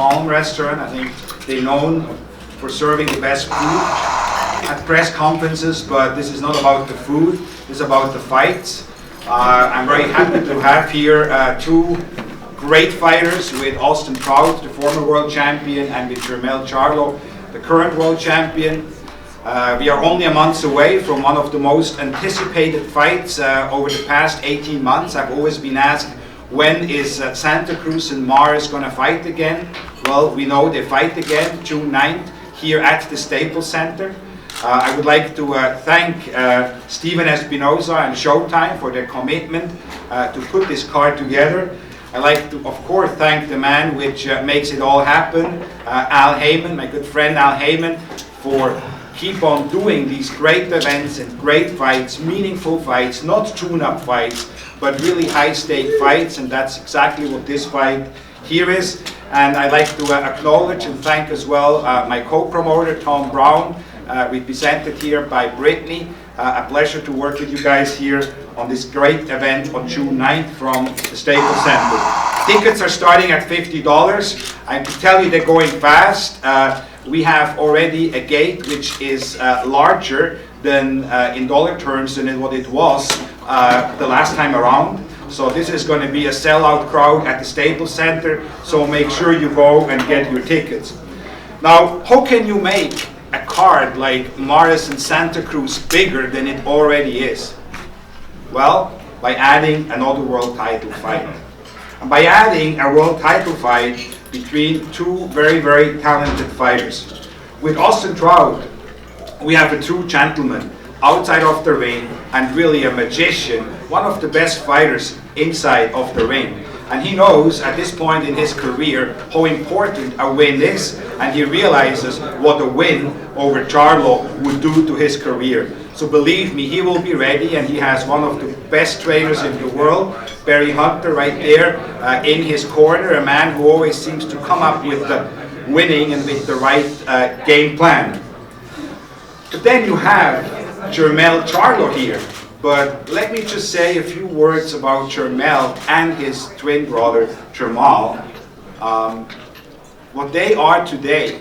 calm restaurant. I think they're known for serving the best food at press conferences, but this is not about the food, this is about the fights. I'm very happy to have here two great fighters, with Austin Trout, the former world champion, and with Jermell Charlo, the current world champion. We are only a month away from one of the most anticipated fights over the past 18 months. I've always been asked, when is Santa Cruz and Mars going to fight again? Well, we know they fight again, June 9th, here at the Staples Center. I would like to thank Steven Espinosa and Showtime for their commitment to put this card together. I'd like to, of course, thank the man which makes it all happen, Al Heyman, my good friend Al Heyman, for keep on doing these great events and great fights, meaningful fights, not tune-up fights, but really high-stake fights, and that's exactly what this fight here is. And I'd like to acknowledge and thank as well my co-promoter, Tom Brown, represented here by Brittany. A pleasure to work with you guys here on this great event on June 9th from the Staples Center. Tickets are starting at $50. I can tell you they're going fast. We have already a gate which is larger than in dollar terms than what it was the last time around. So this is going to be a sellout crowd at the Staples Center, so make sure you go and get your tickets. Now, how can you make a card like Morris and Santa Cruz bigger than it already is? Well, by adding another world title fight. And by adding a world title fight between two very, very talented fighters. With Austin Trout, we have a true gentleman outside of the ring and really a magician, one of the best fighters inside of the ring. And he knows at this point in his career how important a win is, and he realizes what a win over Charlo would do to his career. So believe me, he will be ready, and he has one of the best trainers in the world, Barry Hunter, right there in his corner, a man who always seems to come up with the winning and with the right game plan. But then you have Jermell Charlo here. But let me just say a few words about Jermell and his twin brother, Jermell. What they are today.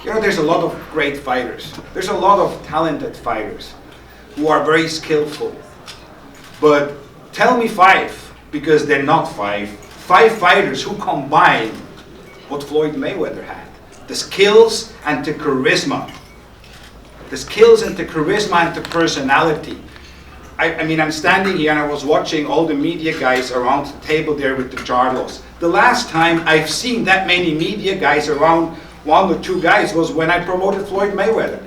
You know, there's a lot of great fighters. There's a lot of talented fighters who are very skillful. But tell me five, because they're not five. Five fighters who combine what Floyd Mayweather had. The skills and the charisma. The skills and the charisma and the personality. I mean, I'm standing here and I was watching all the media guys around the table there with the Charlos. The last time I've seen that many media guys around one or two guys was when I promoted Floyd Mayweather.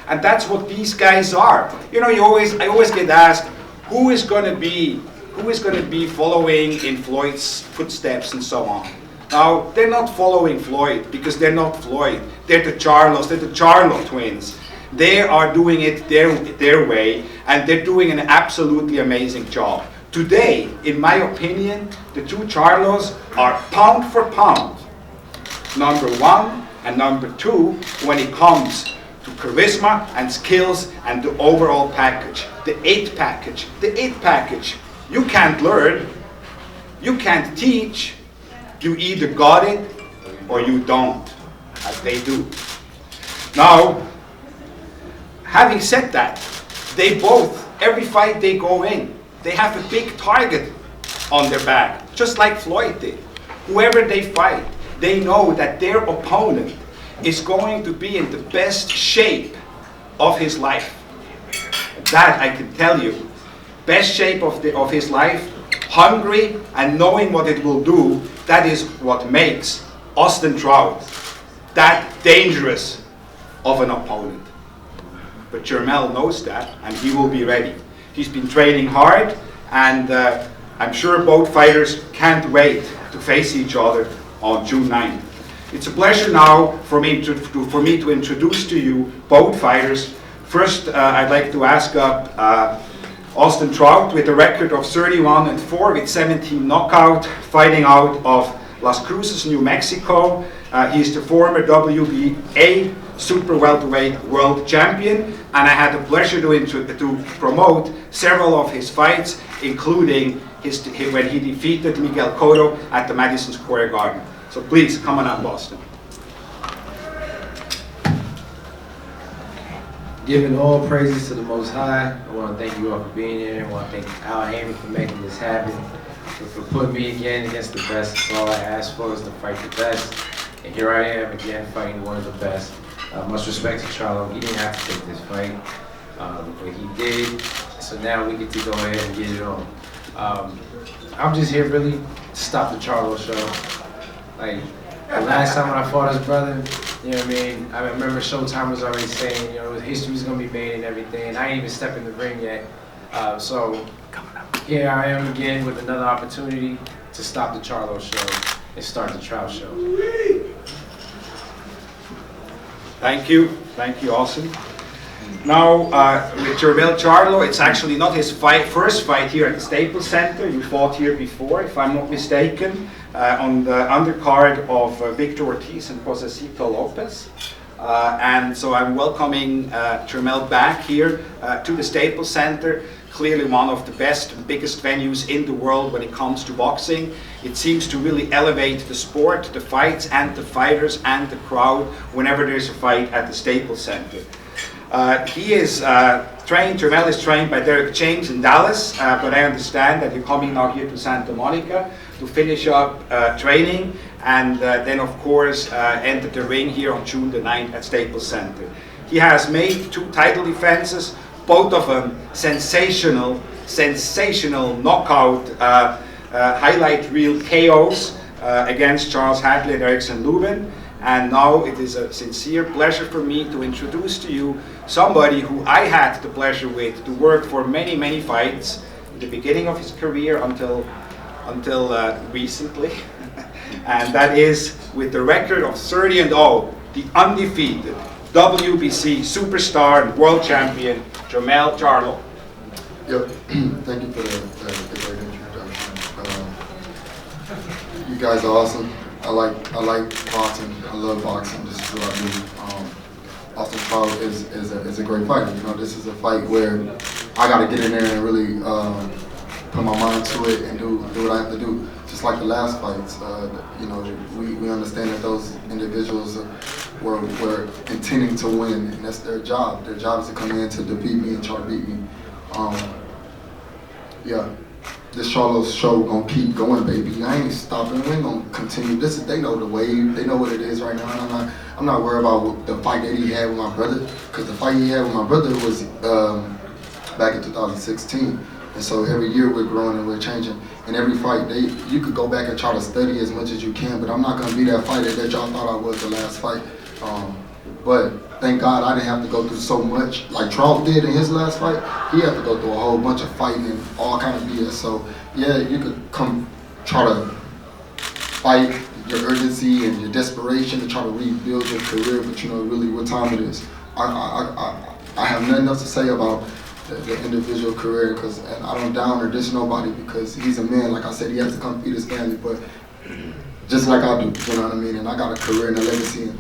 And that's what these guys are. You know, I always get asked, who is going to be following in Floyd's footsteps and so on. Now, they're not following Floyd because they're not Floyd. They're the Charlos, they're the Charlo twins. They are doing it their way, and they're doing an absolutely amazing job. Today, in my opinion, the two Charlos are pound for pound number one and number two when it comes to charisma and skills and the overall package. The it package. The it package. You can't learn, you can't teach, you either got it or you don't, as they do. Now, having said that, they both, every fight they go in, they have a big target on their back, just like Floyd did. Whoever they fight, they know that their opponent is going to be in the best shape of his life. That I can tell you, best shape of his life, hungry and knowing what it will do, that is what makes Austin Trout that dangerous of an opponent. But Jermell knows that, and he will be ready. He's been training hard, and I'm sure both fighters can't wait to face each other on June 9th. It's a pleasure now for me to introduce to you both fighters. First, I'd like to ask up Austin Trout with a record of 31-4 with 17 knockout, fighting out of Las Cruces, New Mexico. He is the former WBA super welterweight world champion, and I had the pleasure to promote several of his fights, including when he defeated Miguel Cotto at the Madison Square Garden. So please, come on up, Boston. Giving all praises to the Most High. I want to thank you all for being here. I want to thank Al Heyman for making this happen, for putting me again against the best. That's all I asked for is to fight the best. And here I am again fighting one of the best. Much respect to Charlo. He didn't have to take this fight, but he did. So now we get to go ahead and get it on. I'm just here really to stop the Charlo show. Like, the last time when I fought his brother, you know what I mean? I remember Showtime was already saying, you know, history was going to be made and everything. And I ain't even stepped in the ring yet. So here I am again with another opportunity to stop the Charlo show and start the Trout show. Thank you, Austin. Now, with Jermell Charlo, it's actually not his first fight here at the Staples Center. You fought here before, if I'm not mistaken, on the undercard of Victor Ortiz and Josecito Lopez. And so I'm welcoming Jermell back here to the Staples Center. Clearly one of the best and biggest venues in the world when it comes to boxing. It seems to really elevate the sport, the fights, and the fighters and the crowd whenever there's a fight at the Staples Center. Jermell is trained by Derek James in Dallas, but I understand that you're coming now here to Santa Monica to finish up training and then of course enter the ring here on June the 9th at Staples Center. He has made 2 title defenses, both of them sensational knockout highlight reel KOs against Charles Hadley and Erickson Lubin. And now it is a sincere pleasure for me to introduce to you somebody who I had the pleasure with to work for many fights in the beginning of his career until recently. And that is with the record of 30-0, the undefeated WBC superstar and world champion, Jermell Charlo. Yep, thank you for the great introduction. You guys are awesome. I like boxing. I love boxing. This is what I do. Austin Trout is a great fighter. You know, this is a fight where I got to get in there and really put my mind to it and do what I have to do. Just like the last fights, you know, we understand that those individuals were intending to win, and that's their job. Their job is to come in to defeat me and try to beat me. Yeah. This Charlo show gonna keep going, baby. I ain't stopping. We ain't gonna continue. They know the wave. They know what it is right now. And I'm not worried about the fight that he had with my brother, because the fight he had with my brother was back in 2016. And so every year we're growing and we're changing. And every fight, you could go back and try to study as much as you can, but I'm not gonna be that fighter that y'all thought I was the last fight. But thank God I didn't have to go through so much like Trout did in his last fight. He had to go through a whole bunch of fighting and all kind of BS. So yeah, you could come try to fight your urgency and your desperation to try to rebuild your career, but you know really what time it is. I have nothing else to say about the individual career, because I don't down or diss nobody, because he's a man. Like I said, he has to come feed his family, but just like I do, you know what I mean? And I got a career and a legacy and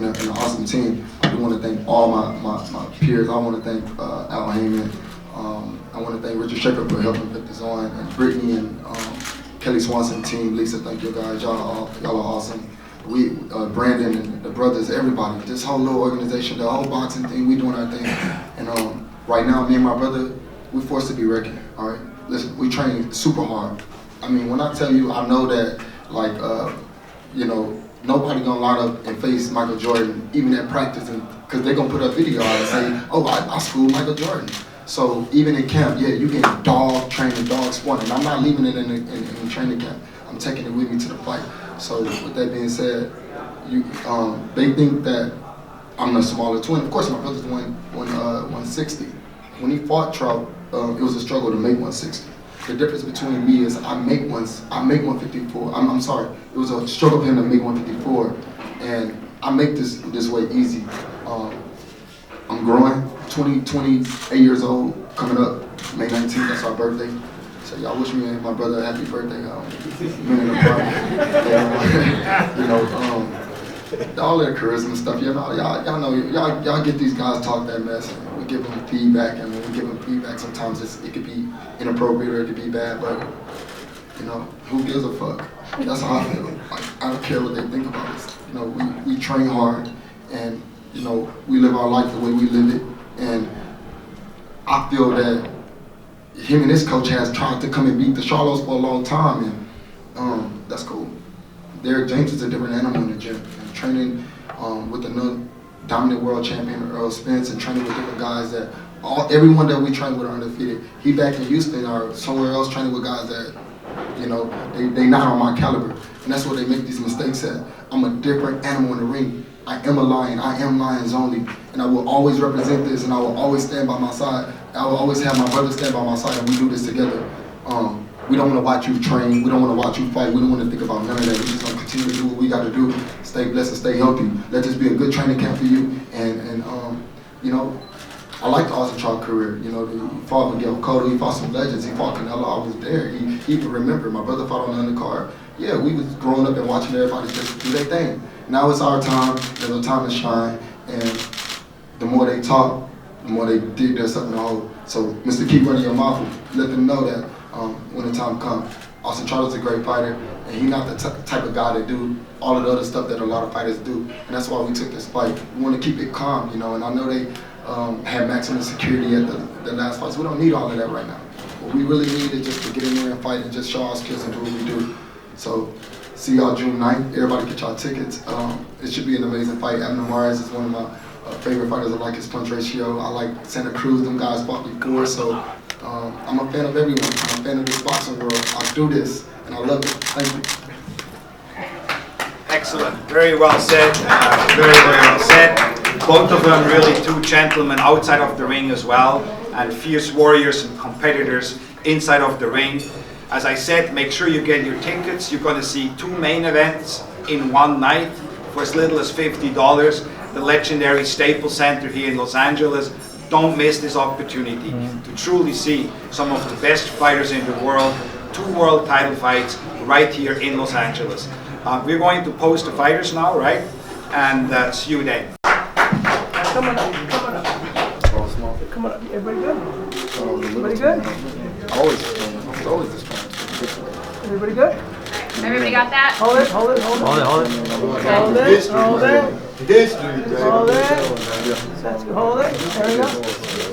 an awesome team. I do want to thank all my peers. I want to thank Al Heyman. I want to thank Richard Shaker for helping put this on, and Brittany and Kelly Swanson team. Lisa, thank you guys. Y'all are awesome. We, Brandon and the brothers, everybody, this whole little organization, the whole boxing thing, we doing our thing. And right now, me and my brother, we forced to be reckoned. All right, listen, we train super hard. I mean, when I tell you, I know that. Like, you know, nobody gonna line up and face Michael Jordan, even at practice, because they're gonna put a video out and say, oh, I schooled Michael Jordan. So even in camp, yeah, you get dog training, dog sport, and I'm not leaving it in training camp. I'm taking it with me to the fight. So with that being said, they think that I'm the smaller twin. Of course, my brother's 160. When he fought Trout, it was a struggle to make 160. The difference between me is I make 154. I'm sorry. It was a struggle for him to make 154, and I make this weight easy. I'm growing. 28 years old, coming up May 19th. That's our birthday. So y'all wish me and my brother a happy birthday. You know, all their charisma stuff. You know, y'all know y'all get these guys talk that mess. And we give them feedback, and when we give them feedback, sometimes it could be inappropriate or it could be bad. But You know, who gives a fuck? That's how I feel. Like, I don't care what they think about us. You know, we train hard, and you know, we live our life the way we live it. And I feel that him and his coach has tried to come and beat the Charlos for a long time, and that's cool. Derek James is a different animal in the gym. And training with another dominant world champion, Earl Spence, and training with different guys that everyone that we train with are undefeated. He back in Houston or somewhere else training with guys that, you know, they not on my caliber. And that's where they make these mistakes at. I'm a different animal in the ring. I am a lion. I am lions only. And I will always represent this, and I will always stand by my side. I will always have my brother stand by my side, and we do this together. We don't want to watch you train. We don't want to watch you fight. We don't want to think about none of that. We're just going to continue to do what we got to do. Stay blessed and stay healthy. Let this be a good training camp for you. And you know, I like the Austin Trout career. You know, he fought Miguel Cotto. He fought some legends. He fought Canelo. I was there. He even remembered. My brother fought on the undercard. Yeah, we was growing up and watching everybody just do their thing. Now it's our time. There's a time to shine. And the more they talk, the more they dig themselves in the hole. So, Mr. Keep running your mouth. Let them know that when the time comes. Austin Charlo's a great fighter, and he's not the type of guy that do all of the other stuff that a lot of fighters do. And that's why we took this fight. We want to keep it calm, you know. And I know they had maximum security at the last fight, so we don't need all of that right now. What we really need is just to get in there and fight and just show our skills and do what we do. So, see y'all June 9th. Everybody get y'all tickets. It should be an amazing fight. Abner Mares is one of my favorite fighters. I like his punch ratio. I like Santa Cruz. Them guys fought before, so I'm a fan of everyone. I'm a fan of this boxing world. I do this, and I love it. Thank you. Excellent. Very well said. Very well said. Both of them really two gentlemen outside of the ring as well, and fierce warriors and competitors inside of the ring. As I said, make sure you get your tickets. You're going to see two main events in one night for as little as $50. The legendary Staples Center here in Los Angeles. Don't miss this opportunity to truly see some of the best fighters in the world. 2 world title fights right here in Los Angeles. We're going to post the fighters now, right? And see you then. Come on up, come on up. Come on up. Everybody good? Everybody good? Always this time. Everybody good? Everybody got that? Hold it, hold it, hold it. Hold it, hold it. Hold it, hold it. History, Hold it. That's good. Hold it. There we go.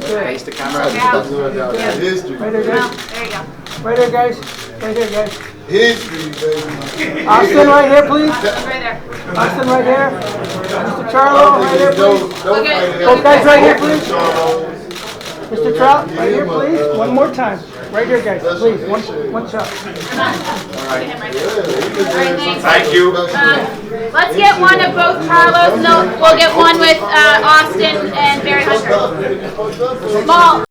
Good. Face the camera. Yeah. History. Right there, Well, guys. there you go. Right there, guys. Right there, guys. History, baby. Austin, right here, please. Right there. Austin, right here. Mr. Charlo, right here, please. Look at Both guys right here, please. Mr. Trout, right here, please. One more time. Right here, guys. Please. One shot. Come on. Get him right there. All right, thanks. Thank you. Let's get one of both Charlos. No, we'll get one with Austin and Barry Hunter. Small.